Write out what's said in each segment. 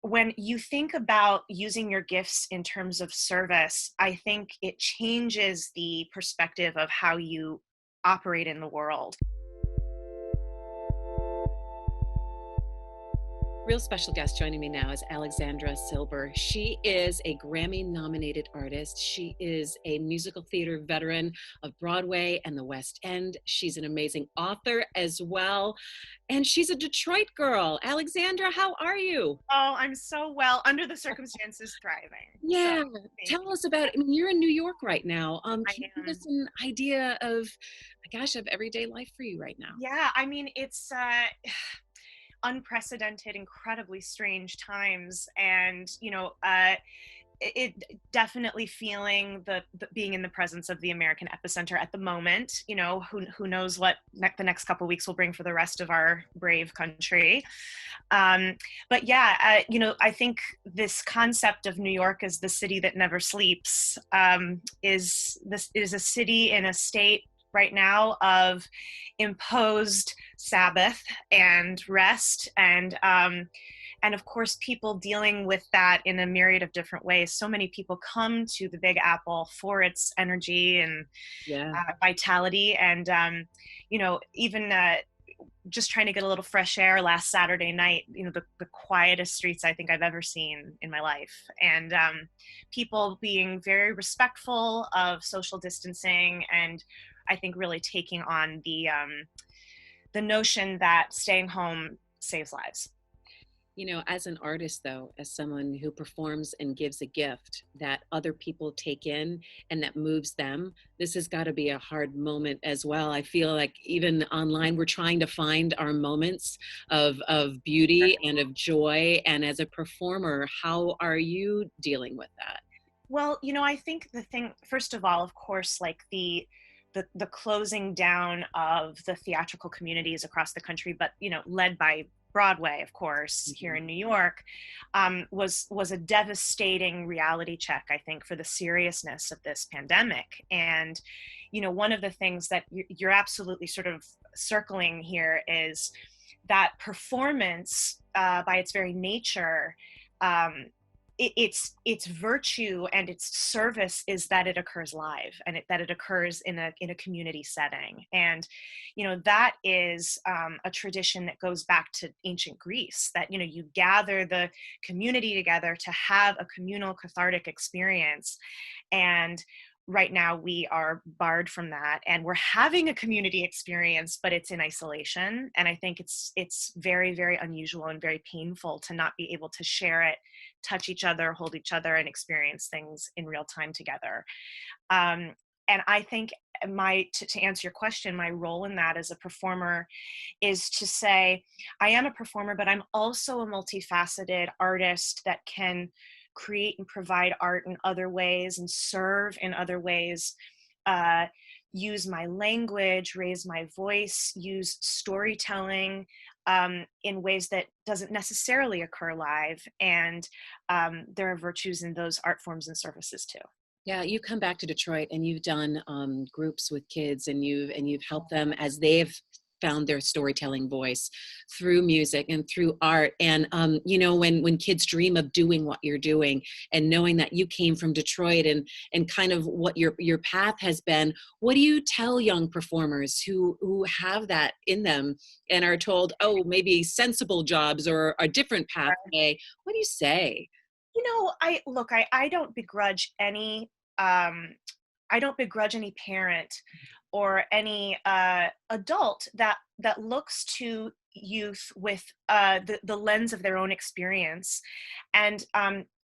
when you think about using your gifts in terms of service, I think it changes the perspective of how you operate in the world. Real special guest joining me now is Alexandra Silber. She is a Grammy-nominated artist. She is a musical theater veteran of Broadway and the West End. She's an amazing author as well. And she's a Detroit girl. Alexandra, how are you? Oh, I'm so well under the circumstances thriving. So Yeah, thank tell you. us about, I mean, you're in New York right now. I Can you give am. us an idea of, gosh, of everyday life for you right now? Yeah, I mean, it's unprecedented, incredibly strange times, and it definitely feeling the being in the presence of the American epicenter at the moment. Who knows what the next couple of weeks will bring for the rest of our brave country. Um, but yeah, I think this concept of New York as the city that never sleeps is a city in a state right now of imposed Sabbath and rest, and of course people dealing with that in a myriad of different ways. So many people come to the Big Apple for its energy and Yeah. vitality, and even just trying to get a little fresh air last Saturday night, the quietest streets I think I've ever seen in my life. And people being very respectful of social distancing, and I think really taking on the notion that staying home saves lives. As an artist, though, as someone who performs and gives a gift that other people take in and that moves them, this has got to be a hard moment as well. I feel like even online, we're trying to find our moments of beauty and of joy. And as a performer, how are you dealing with that? Well, I think the thing, first of all, of course, like the closing down of the theatrical communities across the country, but led by Broadway, of course, here Mhm. in New York, was a devastating reality check, I think, for the seriousness of this pandemic. And one of the things that you're absolutely sort of circling here is that performance, by its very nature, um, its virtue and its service is that it occurs live, and that it occurs in a community setting. And that is a tradition that goes back to ancient Greece, that you gather the community together to have a communal cathartic experience. And right now we are barred from that, and we're having a community experience, but it's in isolation. And I think it's very, very unusual and very painful to not be able to share it, touch each other, hold each other, and experience things in real time together. um, and I think to answer your question, my role in that as a performer is to say, I am a performer, but I'm also a multifaceted artist that can create and provide art in other ways and serve in other ways, uh, use my language, raise my voice, use storytelling in ways that doesn't necessarily occur live. And there are virtues in those art forms and services too. Yeah, you come back to Detroit and you've done groups with kids, and you've helped them as they've found their storytelling voice through music and through art. And when kids dream of doing what you're doing, and knowing that you came from Detroit and kind of what your path has been, what do you tell young performers who have that in them and are told, oh, maybe sensible jobs or a different pathway? What do you say? I don't begrudge any um, I don't begrudge any parent or any adult that looks to youth with the lens of their own experience. And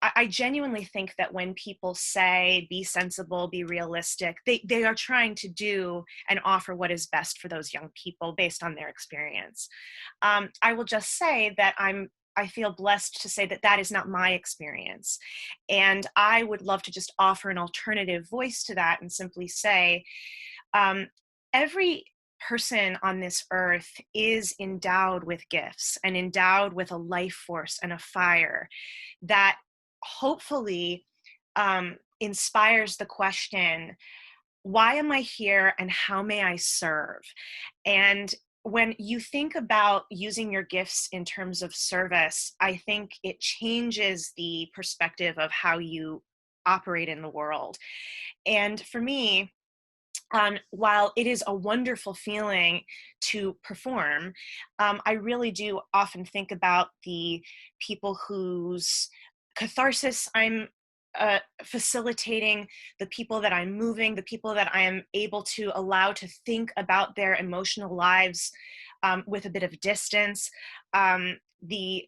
I genuinely think that when people say be sensible, be realistic, they are trying to do and offer what is best for those young people based on their experience. I will just say that I feel blessed to say that that is not my experience. And I would love to just offer an alternative voice to that and simply say, um, every person on this earth is endowed with gifts and endowed with a life force and a fire that hopefully inspires the question, why am I here and how may I serve? And when you think about using your gifts in terms of service, I think it changes the perspective of how you operate in the world. And for me, while it is a wonderful feeling to perform, I really do often think about the people whose catharsis I'm facilitating, the people that I'm moving, the people that I am able to allow to think about their emotional lives with a bit of distance, the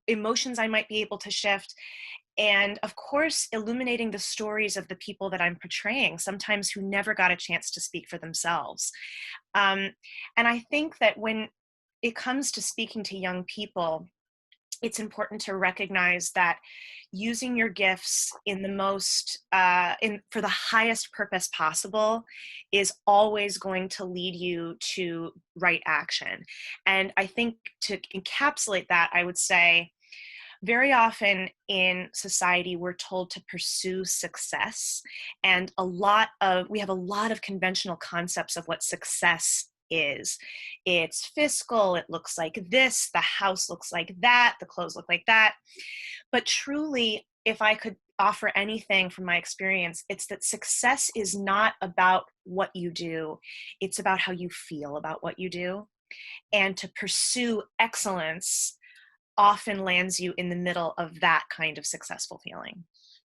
emotions I might be able to shift, and of course illuminating the stories of the people that I'm portraying, sometimes who never got a chance to speak for themselves. um, and I think that when it comes to speaking to young people, it's important to recognize that using your gifts in the most in for the highest purpose possible is always going to lead you to right action. And I think, to encapsulate that, I would say very often in society we're told to pursue success, and we have a lot of conventional concepts of what success is. It's fiscal, it looks like this, the house looks like that, the clothes look like that. But truly, if I could offer anything from my experience, it's that success is not about what you do, it's about how you feel about what you do. And to pursue excellence often lands you in the middle of that kind of successful feeling.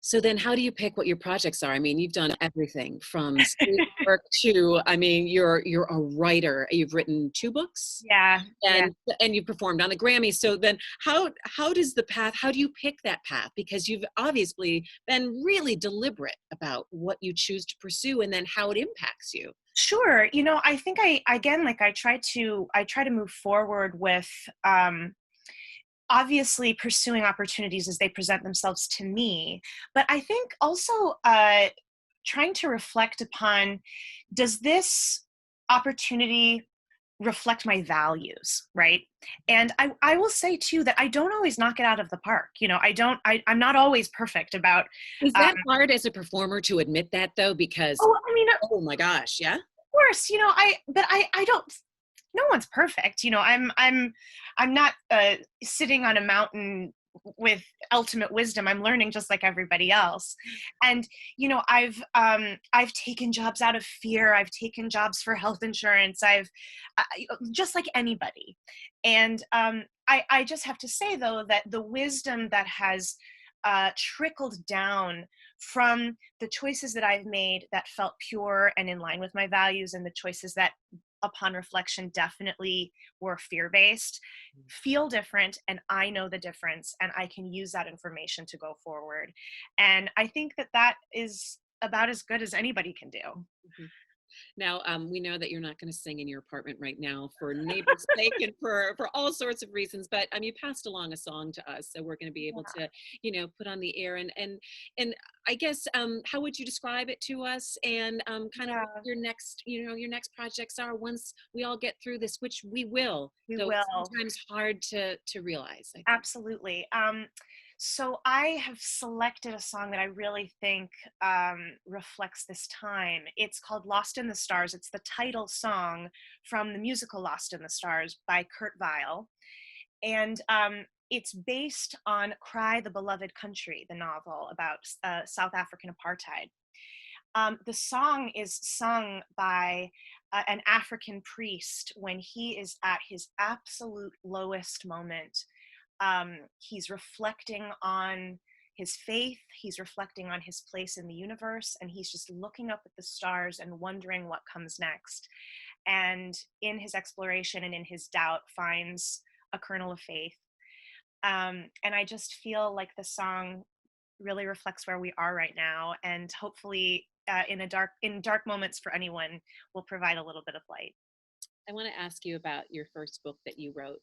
So then how do you pick what your projects are? I mean, you've done everything from stage work to, I mean, you're a writer. You've written 2 books Yeah, yeah. and you performed on the Grammys. So then how do you pick that path? Because you've obviously been really deliberate about what you choose to pursue and then how it impacts you. Sure. I think again, like I try to move forward with obviously pursuing opportunities as they present themselves to me. But I think also trying to reflect upon, does this opportunity reflect my values, right? And I will say too that I don't always knock it out of the park. I'm not always perfect about. Is um, that hard as a performer to admit that though? Because, oh, I mean, oh my gosh, yeah? course, I don't, no one's perfect. I'm not sitting on a mountain with ultimate wisdom. I'm learning just like everybody else. And I've taken jobs out of fear. I've taken jobs for health insurance. Just like anybody. And I just have to say though that the wisdom that has trickled down from the choices that I've made that felt pure and in line with my values, and the choices that, upon reflection, definitely were fear-based, feel different, and I know the difference, and I can use that information to go forward. And I think that that is about as good as anybody can do. Mhm. Now, we know that you're not going to sing in your apartment right now for neighbors' sake and for all sorts of reasons. But you passed along a song to us, so we're going to be able Yeah. to, put on the air. And I guess, how would you describe it to us? And kind of what Yeah, your next projects are once we all get through this, which we will. we Though it's will. sometimes hard to realize, I think. Absolutely. So I have selected a song that I really think reflects this time. It's called Lost in the Stars. It's the title song from the musical Lost in the Stars by Kurt Weill. And it's based on Cry the Beloved Country, the novel about South African apartheid. The song is sung by an African priest when he is at his absolute lowest moment. He's reflecting on his faith, he's reflecting on his place in the universe, and he's just looking up at the stars and wondering what comes next. And in his exploration and in his doubt, finds a kernel of faith. And I just feel like the song really reflects where we are right now, and hopefully, in dark moments for anyone, will provide a little bit of light. I want to ask you about your first book that you wrote,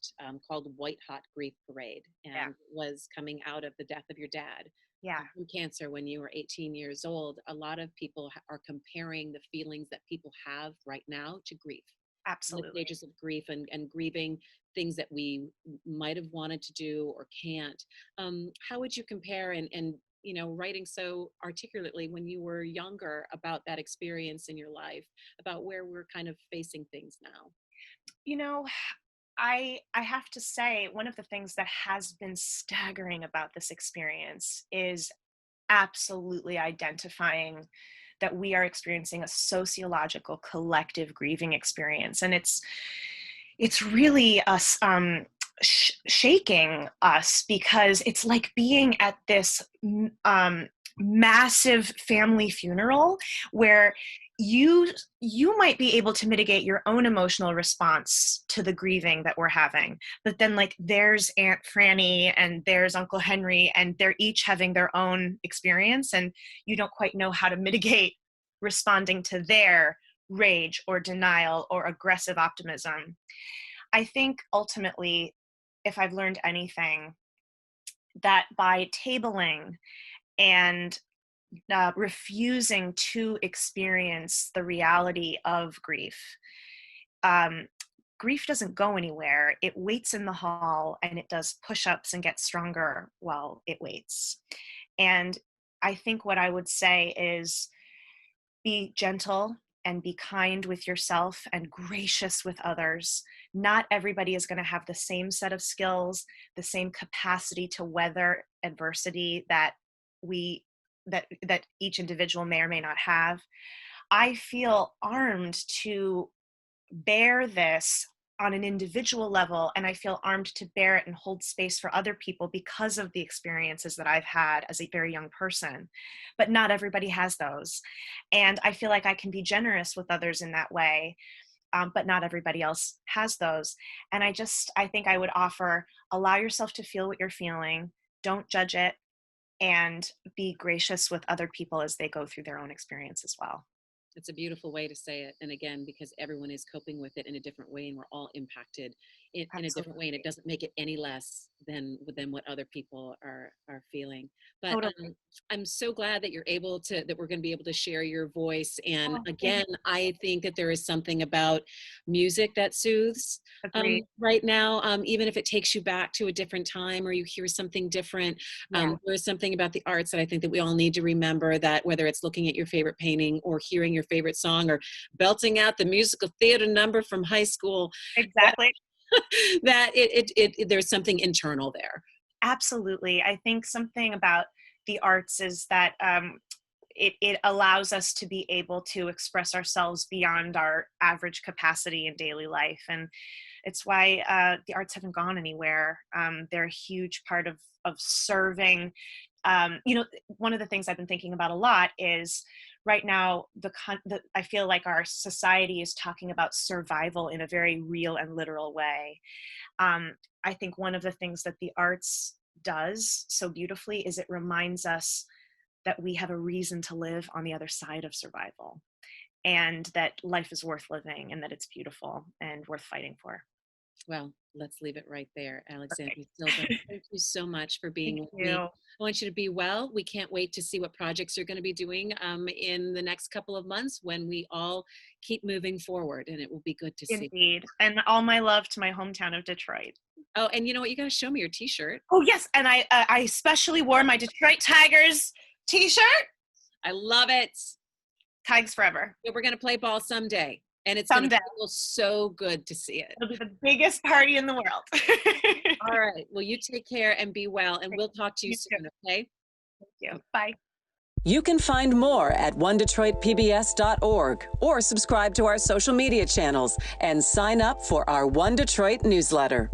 called White Hot Grief Parade, Yeah, and was coming out of the death of your dad yeah, from cancer when you were 18 years old. A lot of people are comparing the feelings that people have right now to grief, the absolutely. stages of grief and grieving things that we might have wanted to do or can't. How would you compare and writing so articulately when you were younger about that experience in your life, about where we're kind of facing things now? You know, I have to say, one of the things that has been staggering about this experience is absolutely identifying that we are experiencing a sociological collective grieving experience, and it's really us shaking us, because it's like being at this massive family funeral where you might be able to mitigate your own emotional response to the grieving that we're having, but then like there's Aunt Franny and there's Uncle Henry, and they're each having their own experience, and you don't quite know how to mitigate responding to their rage or denial or aggressive optimism. I think ultimately, if I've learned anything, that by tabling and refusing to experience the reality of grief, um, grief doesn't go anywhere. It waits in the hall, and it does push-ups and gets stronger while it waits. And I think what I would say is, be gentle and be kind with yourself and gracious with others. Not everybody is going to have the same set of skills, the same capacity to weather adversity that each individual may or may not have. I feel armed to bear this on an individual level, and I feel armed to bear it and hold space for other people because of the experiences that I've had as a very young person. But not everybody has those. And I feel like I can be generous with others in that way, but not everybody else has those. And I think I would offer, allow yourself to feel what you're feeling, don't judge it, and be gracious with other people as they go through their own experience as well. It's a beautiful way to say it. And again, because everyone is coping with it in a different way, and we're all impacted in a different way, and it doesn't make it any less than what other people are feeling. But Totally. I'm so glad that that we're going to be able to share your voice. And Oh, again, I think that there is something about music that soothes agreed. right now, even if it takes you back to a different time or you hear something different. Yeah, There's something about the arts that I think that we all need to remember, that whether it's looking at your favorite painting or hearing your favorite song or belting out the musical theater number from high school, exactly. that there's something internal there. Absolutely. I think something about the arts is that it allows us to be able to express ourselves beyond our average capacity in daily life. And it's why the arts haven't gone anywhere. They're a huge part of serving. One of the things I've been thinking about a lot is right now, I feel like our society is talking about survival in a very real and literal way. I think one of the things that the arts does so beautifully is it reminds us that we have a reason to live on the other side of survival, and that life is worth living, and that it's beautiful and worth fighting for. Well, let's leave it right there. Alexandra Perfect. Silber, thank you so much for being Thank with me. you. I want you to be well. We can't wait to see what projects you're going to be doing in the next couple of months when we all keep moving forward, and it will be good to see. Indeed. And all my love to my hometown of Detroit. Oh, and you know what? You got to show me your t-shirt. Oh, yes. And I especially wore my Detroit Tigers t-shirt. I love it. Tigers forever. Yeah, we're going to play ball someday, and it's going to Someday. feel so good to see it. It'll be the biggest party in the world. All right. Well, you take care and be well, and we'll talk to you soon, okay? Thank you. Bye. You can find more at onedetroitpbs.org or subscribe to our social media channels and sign up for our One Detroit newsletter.